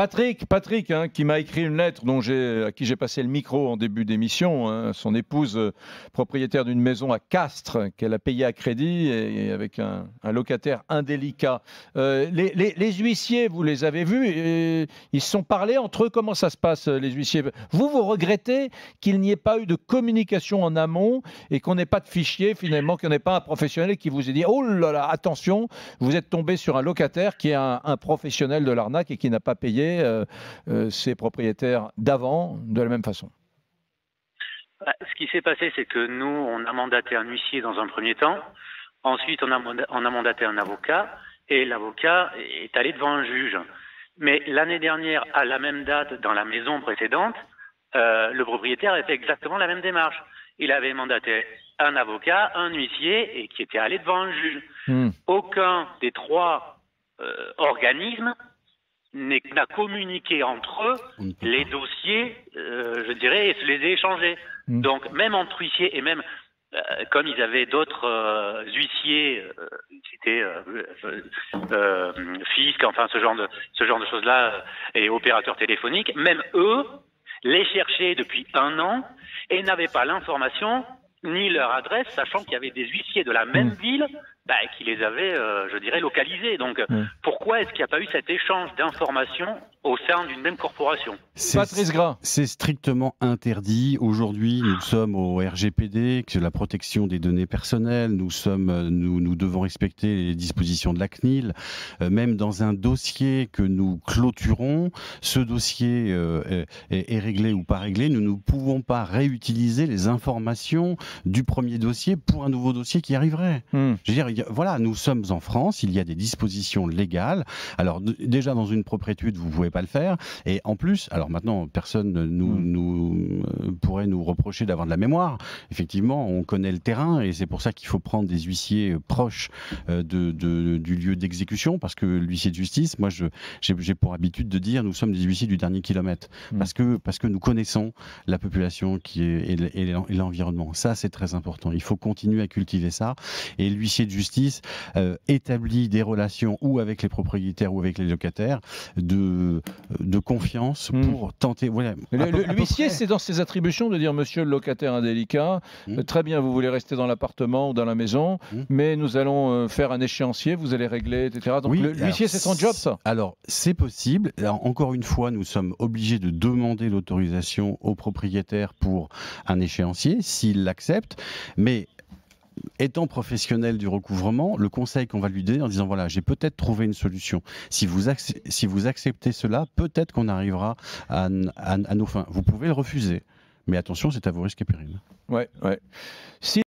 Patrick, hein, qui m'a écrit une lettre à qui j'ai passé le micro en début d'émission. Hein, son épouse, propriétaire d'une maison à Castres, qu'elle a payée à crédit et avec un locataire indélicat. Les huissiers, vous les avez vus, ils se sont parlé entre eux. Comment ça se passe, les huissiers? Vous regrettez qu'il n'y ait pas eu de communication en amont et qu'on n'ait pas de fichier, finalement, qu'on n'ait pas un professionnel qui vous ait dit « Oh là là, attention, vous êtes tombé sur un locataire qui est un professionnel de l'arnaque et qui n'a pas payé ses propriétaires d'avant de la même façon ». Ce qui s'est passé, c'est que nous, on a mandaté un huissier dans un premier temps. Ensuite, on a mandaté un avocat et l'avocat est allé devant un juge. Mais l'année dernière, à la même date, dans la maison précédente, le propriétaire a fait exactement la même démarche. Il avait mandaté un avocat, un huissier et qui était allé devant un juge. Aucun des trois organismes n'a communiqué entre eux les dossiers, je dirais, et se les a échangés. Donc, même entre huissiers et même, comme ils avaient d'autres huissiers, c'était fisc, enfin ce genre de choses-là, et opérateurs téléphoniques, même eux les cherchaient depuis 1 an et n'avaient pas l'information ni leur adresse, sachant qu'il y avait des huissiers de la même ville qui les avaient, je dirais, localisés. Donc, pourquoi est-ce qu'il n'y a pas eu cet échange d'informations au sein d'une même corporation? Patrice Gras. C'est strictement interdit. Aujourd'hui, nous sommes au RGPD, que la protection des données personnelles. Nous devons respecter les dispositions de la CNIL. Même dans un dossier que nous clôturons, ce dossier est réglé ou pas réglé. Nous ne pouvons pas réutiliser les informations du premier dossier pour un nouveau dossier qui arriverait. Je veux dire, voilà, nous sommes en France, il y a des dispositions légales. Alors déjà dans une propriétude, vous ne pouvez pas le faire. Et en plus, alors maintenant, personne pourrait nous reprocher d'avoir de la mémoire. Effectivement, on connaît le terrain et c'est pour ça qu'il faut prendre des huissiers proches du lieu d'exécution, parce que l'huissier de justice, moi j'ai pour habitude de dire, nous sommes des huissiers du dernier kilomètre, parce que nous connaissons la population et l'environnement. Ça, c'est très important. Il faut continuer à cultiver ça. Et l'huissier de justice établit des relations ou avec les propriétaires ou avec les locataires de confiance pour tenter. Voilà, L'huissier, c'est dans ses attributions de dire monsieur le locataire indélicat, très bien, vous voulez rester dans l'appartement ou dans la maison, mais nous allons faire un échéancier, vous allez régler, etc. Donc oui, l'huissier, c'est son job, ça? Alors, c'est possible. Alors, encore une fois, nous sommes obligés de demander l'autorisation au propriétaire pour un échéancier, s'il l'accepte, mais étant professionnel du recouvrement, le conseil qu'on va lui donner en disant voilà, j'ai peut-être trouvé une solution. Si vous acceptez cela, peut-être qu'on arrivera à nos fins. Vous pouvez le refuser, mais attention, c'est à vos risques et périls. Ouais.